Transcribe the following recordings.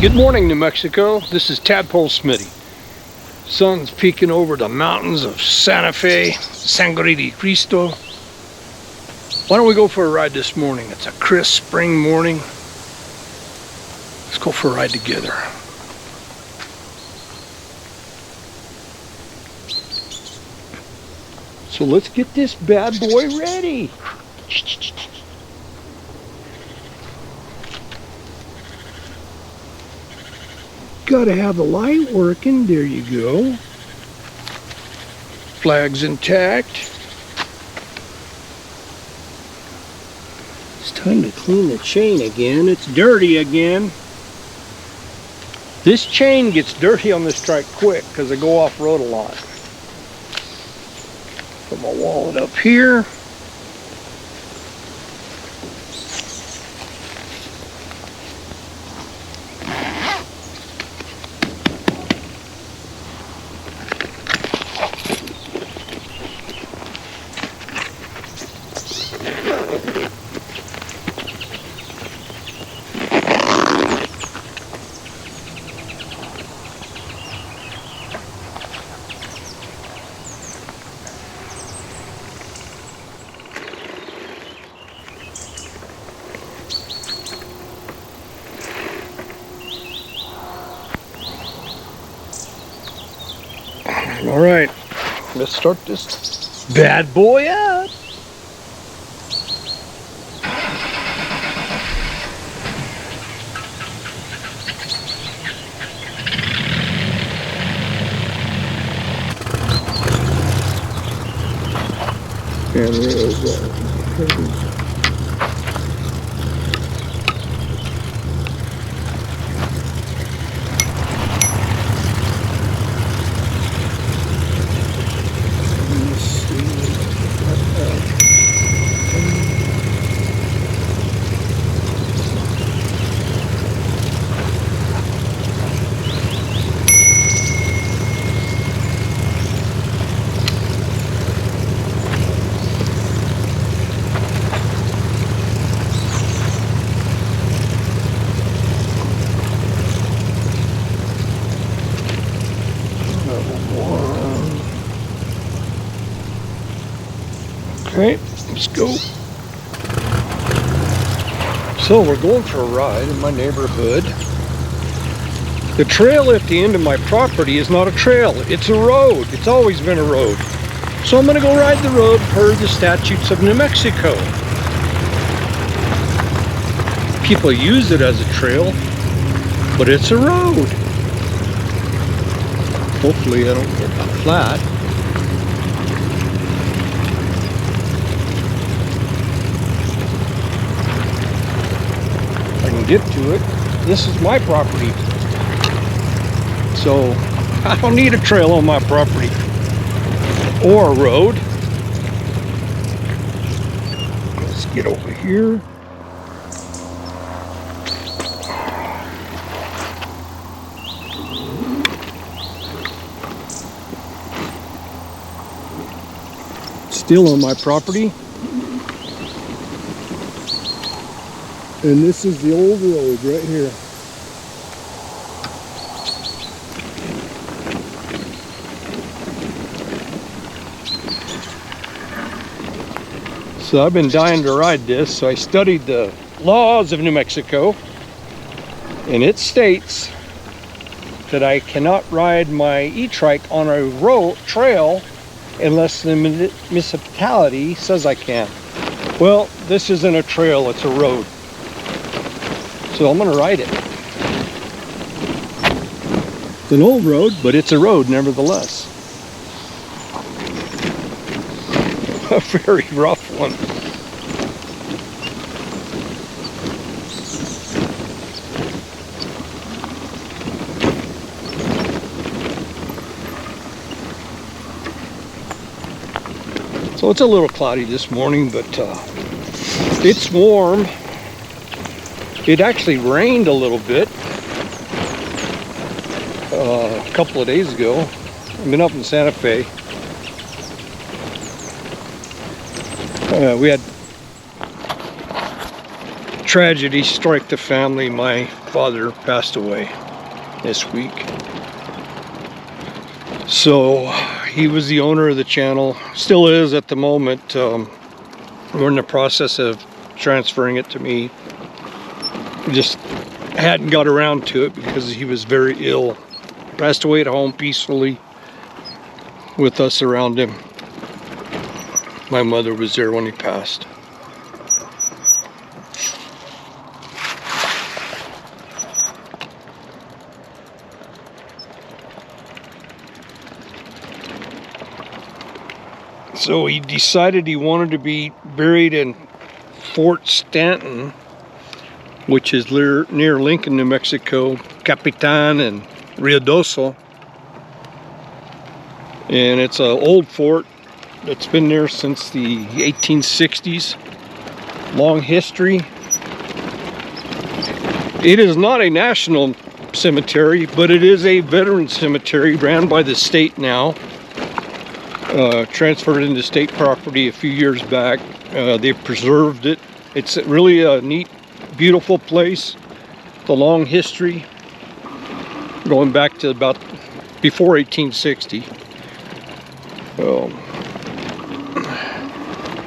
Good morning, New Mexico. This is Tadpole Smitty. Sun's peeking over the mountains of Santa Fe, Sangre de Cristo. Why don't we go for a ride this morning? It's a crisp spring morning. Let's go for a ride together. So let's get this bad boy ready. Gotta have the light working. There you go. Flag's intact. It's time to clean the chain again. It's dirty again. This chain gets dirty on this trike quick because I go off-road a lot. Put my wallet up here. All right, let's start this bad boy up. And there's that. Okay, let's go. So we're going for a ride in my neighborhood. The trail at the end of my property is not a trail, it's a road. It's always been a road. So I'm gonna go ride the road per the statutes of New Mexico. People use it as a trail, but it's a road. Hopefully I don't get flat. Get to it. This is my property, so I don't need a trail on my property or a road. Let's get over here. Still on my property. And this is the old road right here. So I've been dying to ride this, so I studied the laws of New Mexico, and it states that I cannot ride my e-trike on a road trail unless the municipality says I can. Well, this isn't a trail, it's a road. So I'm gonna ride it. It's an old road, but it's a road nevertheless. A very rough one. So it's a little cloudy this morning, but it's warm. It actually rained a little bit a couple of days ago. I've been up in Santa Fe. We had tragedy struck the family. My father passed away this week. So he was the owner of the channel, still is at the moment. We're in the process of transferring it to me. Just hadn't got around to it because he was very ill. Passed away at home peacefully with us around him. My mother was there when he passed. So he decided he wanted to be buried in Fort Stanton, which is near Lincoln, New Mexico, Capitan and Ruidoso. And it's an old fort that's been there since the 1860s. Long history. It is not a national cemetery, but it is a veteran cemetery ran by the state now. Transferred into state property a few years back. They've preserved it. It's really a neat, beautiful place. The long history going back to about before 1860.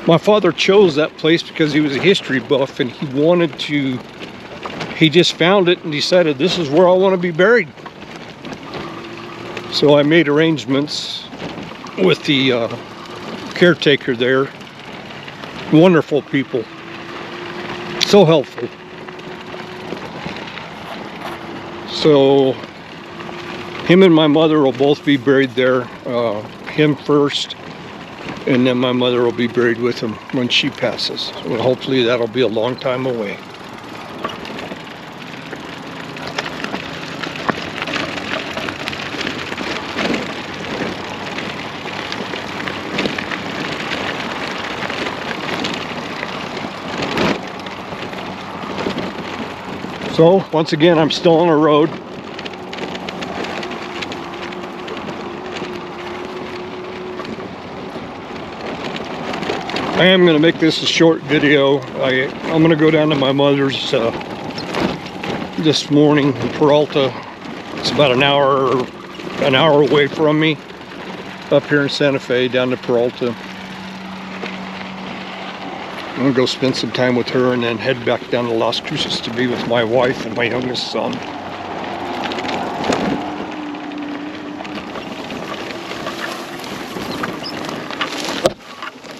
My father chose that place because he was a history buff and he just found it and decided this is where I want to be buried. So I made arrangements with the caretaker there. Wonderful people, so helpful. So him and my mother will both be buried there. Him first, and then my mother will be buried with him when she passes. Well, hopefully that'll be a long time away. So, once again, I'm still on a road. I am going to make this a short video. I'm going to go down to my mother's this morning in Peralta. It's about an hour away from me, up here in Santa Fe, down to Peralta. I'm gonna go spend some time with her and then head back down to Las Cruces to be with my wife and my youngest son. A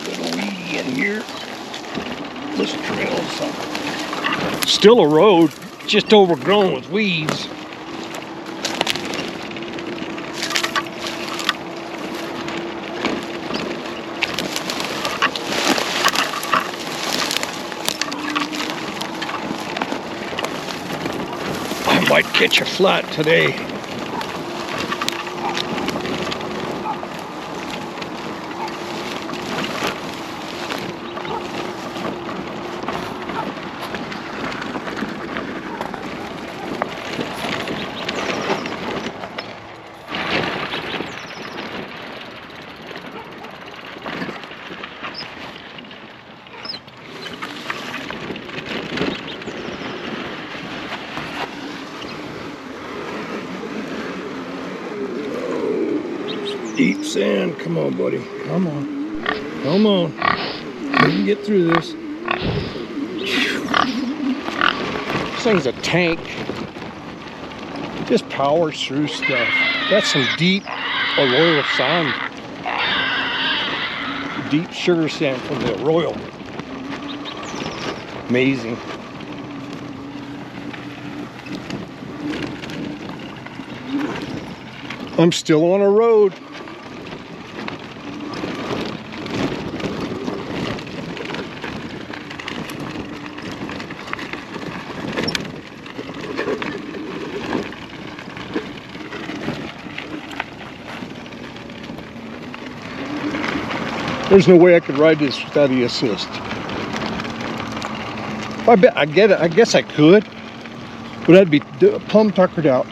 little weedy in here. This trail's still a road, just overgrown with weeds. Might catch a flat today. Deep sand. Come on, buddy. Come on. Come on. We can get through this. This thing's a tank. Just powers through stuff. That's some deep arroyo sand. Deep sugar sand from the arroyo. Amazing. I'm still on a road. There's no way I could ride this without the assist. I guess I could, but I'd be plumb tuckered out.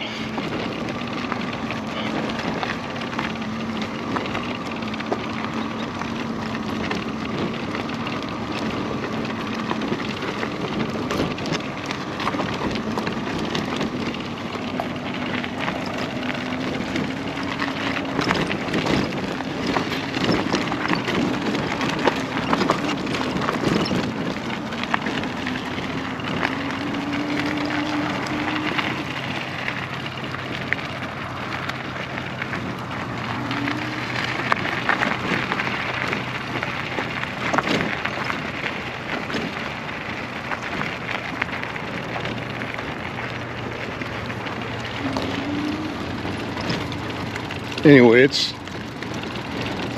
Anyway, it's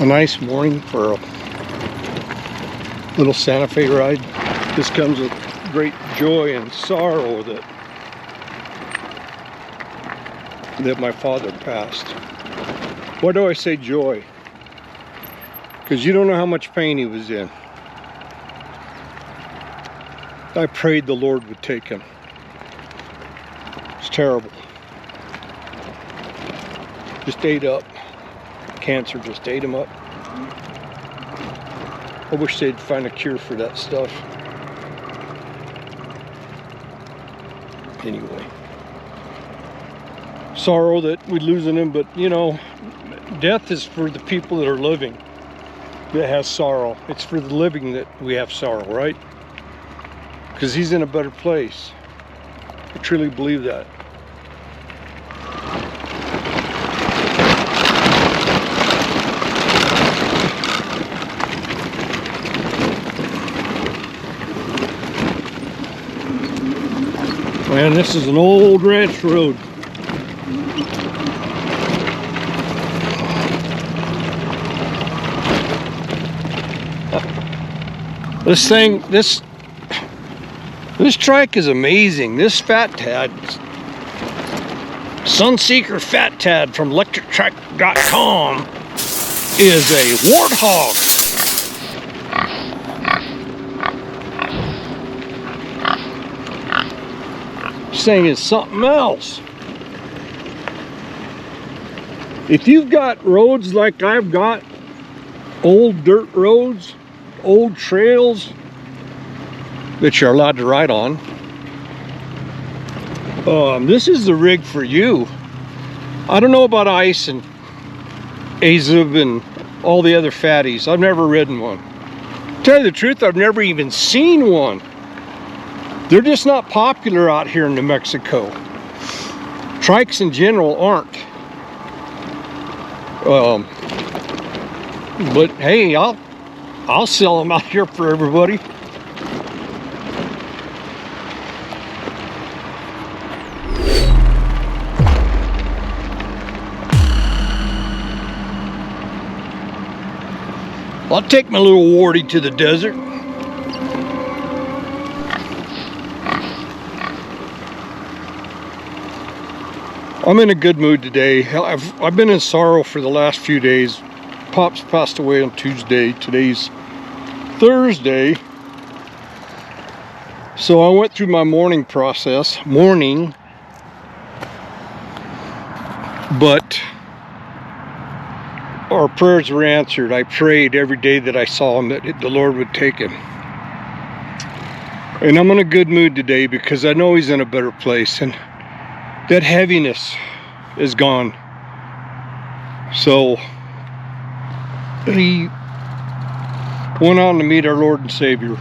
a nice morning for a little Santa Fe ride. This comes with great joy and sorrow that my father passed. Why do I say joy? Because you don't know how much pain he was in. I prayed the Lord would take him. It's terrible. Just ate up. Cancer just ate him up. I wish they'd find a cure for that stuff. Anyway. Sorrow that we're losing him, but you know, death is for the people that are living that has sorrow. It's for the living that we have sorrow, right? Because he's in a better place. I truly believe that. Man, this is an old ranch road. This trike is amazing. This Fat Tad, SunSeeker Fat Tad from electrictrike.com, is a Warthog. This thing is something else. If you've got roads like I've got, old dirt roads, old trails that you're allowed to ride on, this is the rig for you. I don't know about Ice and Azub and all the other fatties. I've never ridden one. To tell you the truth, I've never even seen one. They're just not popular out here in New Mexico. Trikes in general aren't. But hey, I'll sell them out here for everybody. I'll take my little warty to the desert. I'm in a good mood today. I've been in sorrow for the last few days. Pops passed away on Tuesday. Today's Thursday. So I went through my mourning process. But our prayers were answered. I prayed every day that I saw him that the Lord would take him. And I'm in a good mood today because I know he's in a better place. And that heaviness is gone. So he went on to meet our Lord and Savior.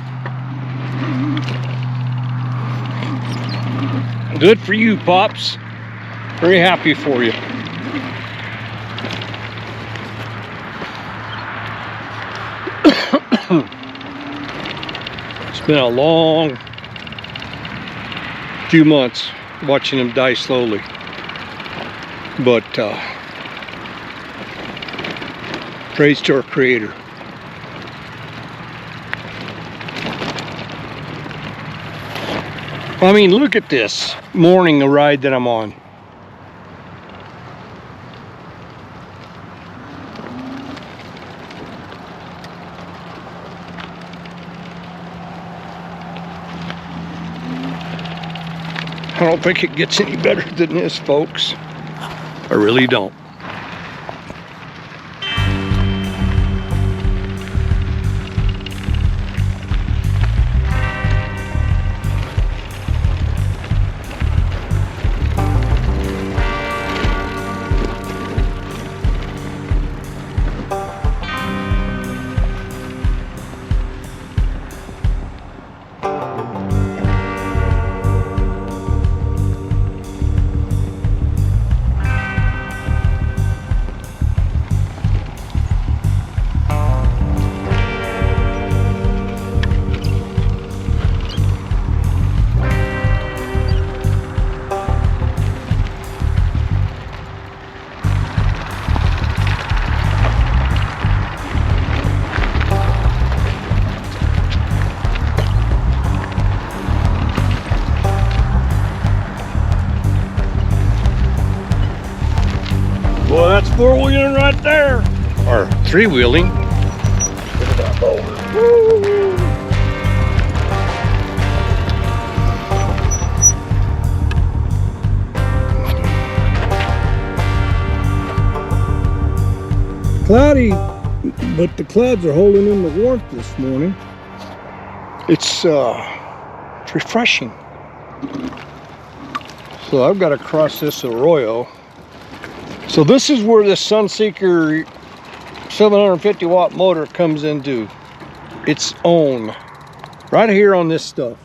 Good for you, Pops. Very happy for you. It's been a long few months watching him die slowly, but praise to our Creator. I mean, look at this morning ride that I'm on. I don't think it gets any better than this, folks. I really don't. 4-wheeling right there. Or 3-wheeling. Look at that boulder. Woo! Cloudy, but the clouds are holding in the warmth this morning. It's refreshing. So I've got to cross this arroyo. So this is where the SunSeeker 750 watt motor comes into its own. Right here on this stuff.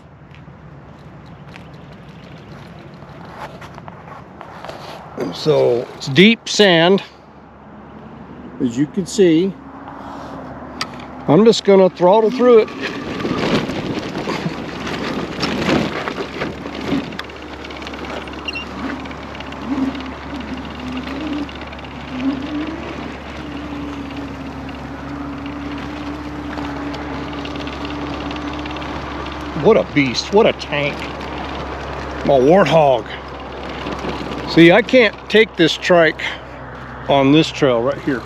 And so it's deep sand. As you can see, I'm just gonna throttle through it. What a beast, what a tank. My Warthog. See, I can't take this trike on this trail right here.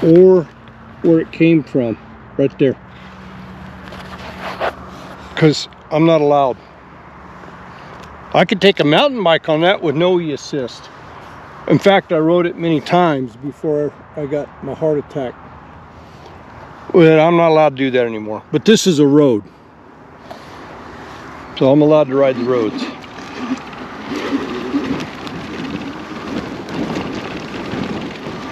Or where it came from, right there. Because I'm not allowed. I could take a mountain bike on that with no e-assist. In fact, I rode it many times before I got my heart attack. Well, I'm not allowed to do that anymore. But this is a road. So I'm allowed to ride the roads.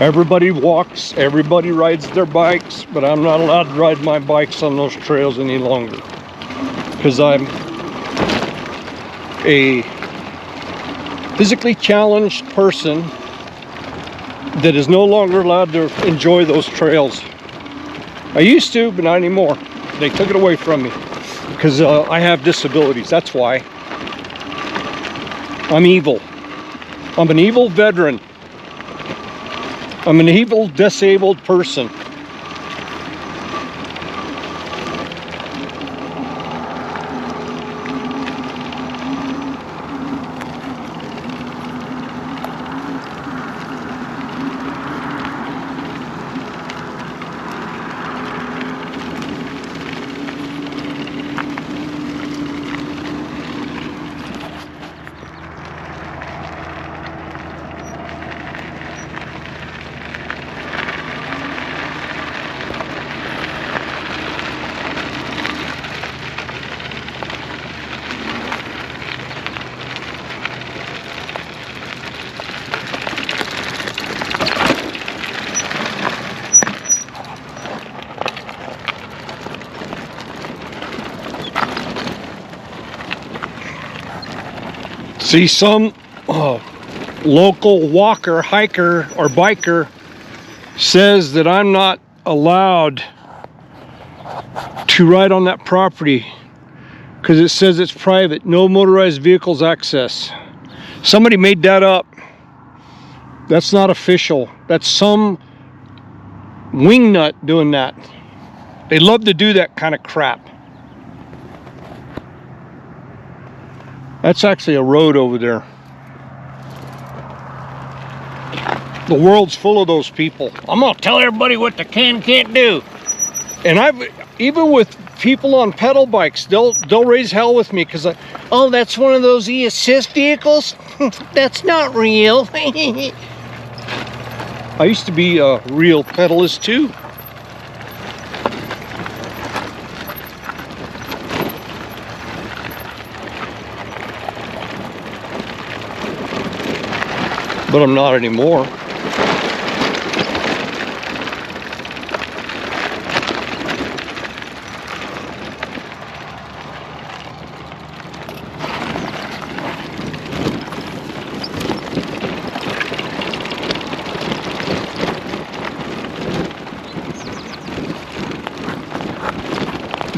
Everybody walks, everybody rides their bikes, but I'm not allowed to ride my bikes on those trails any longer. Because I'm a physically challenged person that is no longer allowed to enjoy those trails. I used to, but not anymore. They took it away from me because I have disabilities. That's why. I'm evil. I'm an evil veteran. I'm an evil disabled person. See, some local walker, hiker, or biker says that I'm not allowed to ride on that property because it says it's private, no motorized vehicles access. Somebody made that up. That's not official. That's some wingnut doing that. They love to do that kind of crap. That's actually a road over there. The world's full of those people. I'm gonna tell everybody what they can and can't do. And even with people on pedal bikes, they'll raise hell with me because oh, that's one of those e-assist vehicles? That's not real. I used to be a real pedalist too. But I'm not anymore.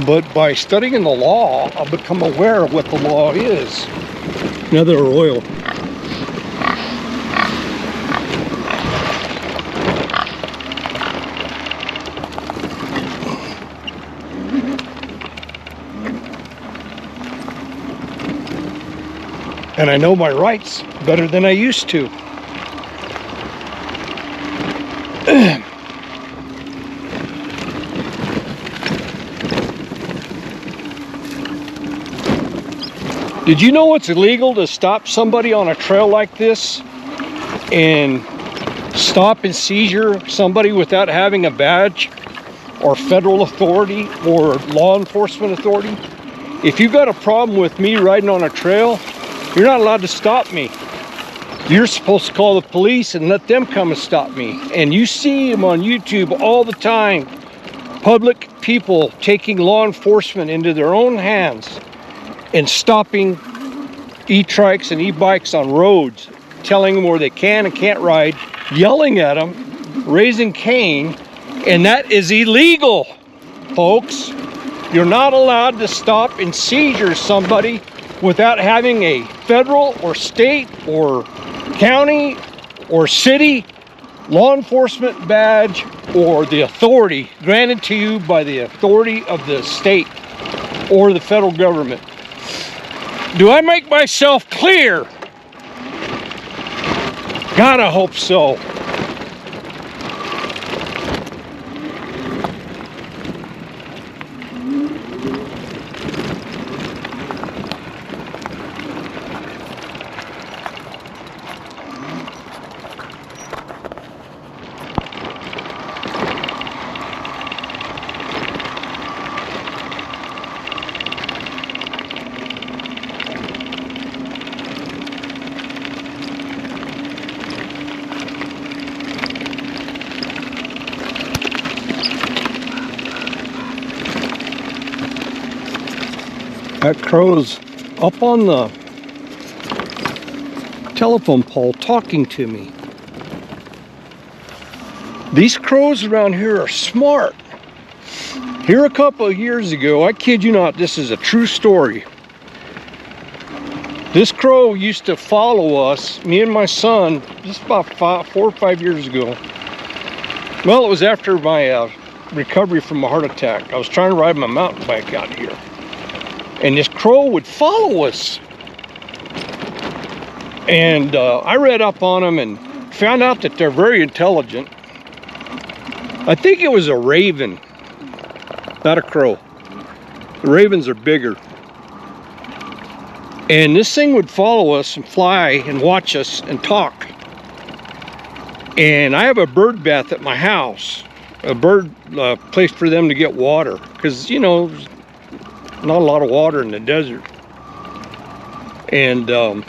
But by studying the law, I've become aware of what the law is. Another oil. And I know my rights better than I used to. Did you know it's illegal to stop somebody on a trail like this and stop and seizure somebody without having a badge or federal authority or law enforcement authority? If you've got a problem with me riding on a trail, you're not allowed to stop me. You're supposed to call the police and let them come and stop me. And you see them on YouTube all the time. Public people taking law enforcement into their own hands and stopping e-trikes and e-bikes on roads, telling them where they can and can't ride, yelling at them, raising Cain, and that is illegal, folks. You're not allowed to stop and seizure somebody without having a federal or state or county or city law enforcement badge or the authority granted to you by the authority of the state or the federal government. Do I make myself clear? God, I hope so. That crow's up on the telephone pole talking to me. These crows around here are smart. Here a couple of years ago, I kid you not, this is a true story. This crow used to follow us, me and my son, just about 4 or 5 years ago. Well, it was after my recovery from a heart attack. I was trying to ride my mountain bike out here. And this crow would follow us. And I read up on them and found out that they're very intelligent. I think it was a raven, not a crow. The ravens are bigger. And this thing would follow us and fly and watch us and talk. And I have a bird bath at my house, a bird place for them to get water, because, you know, there's not a lot of water in the desert. And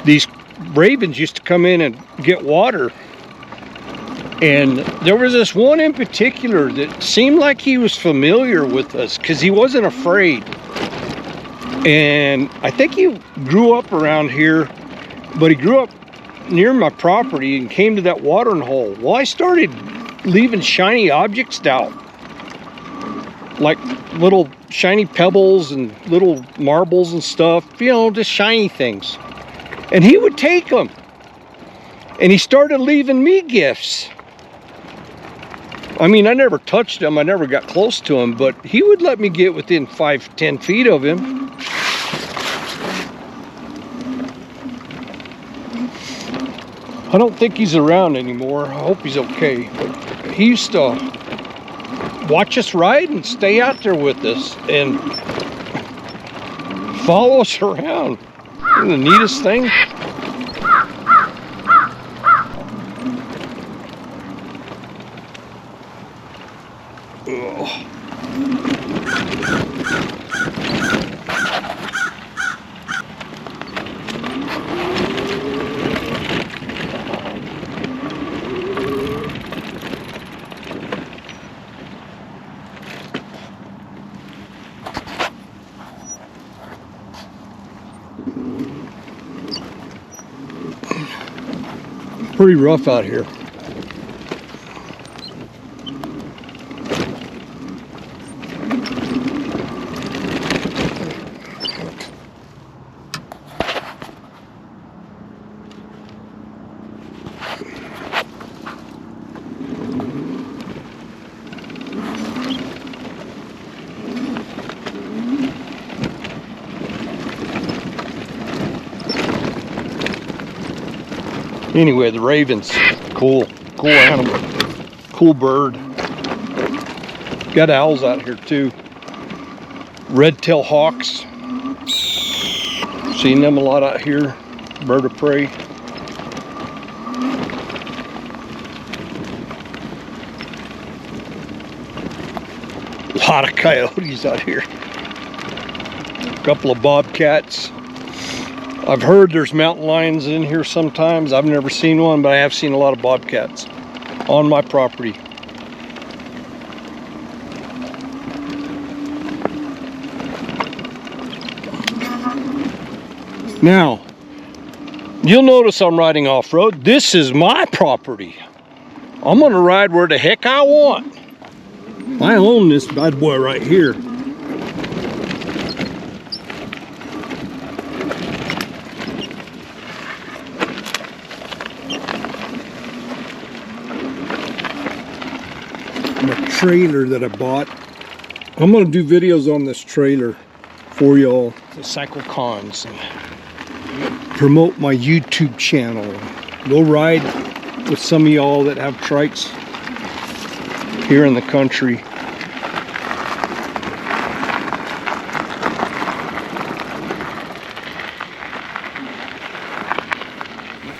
these ravens used to come in and get water. And there was this one in particular that seemed like he was familiar with us because he wasn't afraid. And I think he grew up around here, but he grew up near my property and came to that watering hole. Well, I started leaving shiny objects out, like little shiny pebbles and little marbles and stuff, you know, just shiny things. And he would take them. And he started leaving me gifts. I mean, I never touched him, I never got close to him, but he would let me get within 5-10 feet of him. I don't think he's around anymore. I hope he's okay. But he used to watch us ride and stay out there with us and follow us around. Isn't the neatest thing? Ugh. Pretty rough out here. Anyway, the ravens, cool animal, cool bird. Got owls out here too. Red-tailed hawks. Seen them a lot out here. Bird of prey. A lot of coyotes out here. A couple of bobcats. I've heard there's mountain lions in here sometimes. I've never seen one, but I have seen a lot of bobcats on my property. Now, you'll notice I'm riding off-road. This is my property. I'm gonna ride where the heck I want. I own this bad boy right here. My trailer that I bought. I'm gonna do videos on this trailer for y'all. The cycle cons and promote my YouTube channel. Go ride with some of y'all that have trikes here in the country.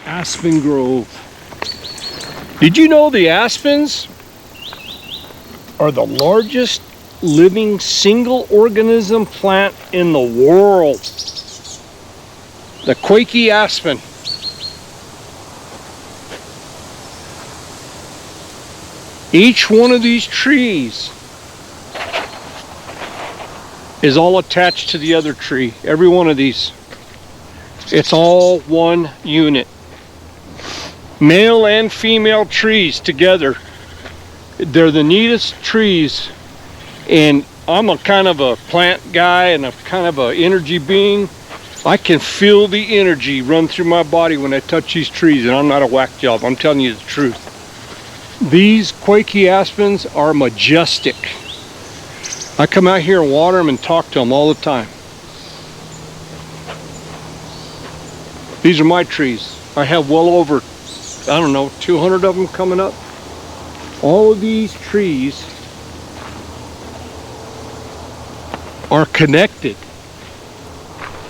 Aspen Grove. Did you know the aspens are the largest living single organism plant in the world? The Quakey aspen. Each one of these trees is all attached to the other tree. Every one of these. It's all one unit. Male and female trees together. They're the neatest trees. And I'm a kind of a plant guy and a kind of an energy being. I can feel the energy run through my body when I touch these trees, and I'm not a whack job. I'm telling you the truth. These Quakey aspens are majestic. I come out here and water them and talk to them all the time. These are my trees. I have well over, I don't know, 200 of them coming up. All of these trees are connected.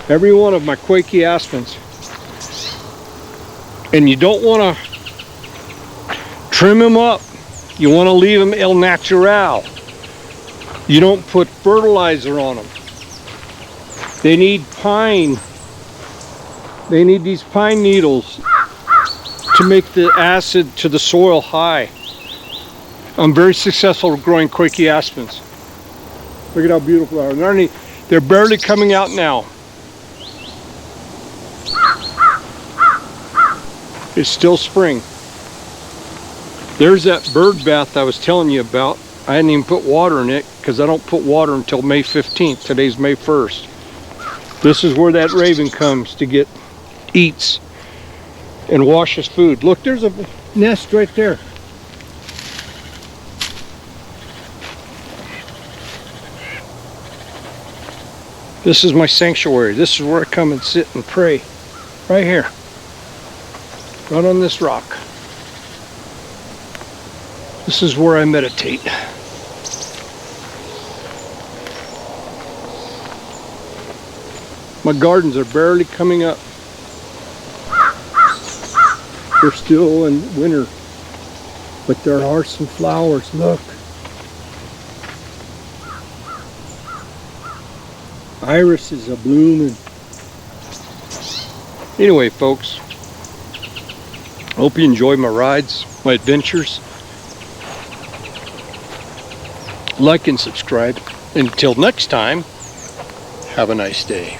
Every one of my Quakey aspens. And you don't want to trim them up. You want to leave them el natural. You don't put fertilizer on them. They need pine. They need these pine needles to make the acid to the soil high. I'm very successful growing Quakey aspens. Look at how beautiful they are. They're barely coming out now. It's still spring. There's that bird bath I was telling you about. I hadn't even put water in it because I don't put water until May 15th. Today's May 1st. This is where that raven comes to get eats and washes food. Look, there's a nest right there. This is my sanctuary. This is where I come and sit and pray. Right here. Right on this rock. This is where I meditate. My gardens are barely coming up. They're still in winter, but there are some flowers. Look. Irises are blooming. Anyway, folks, hope you enjoy my rides, my adventures. Like and subscribe. Until next time, have a nice day.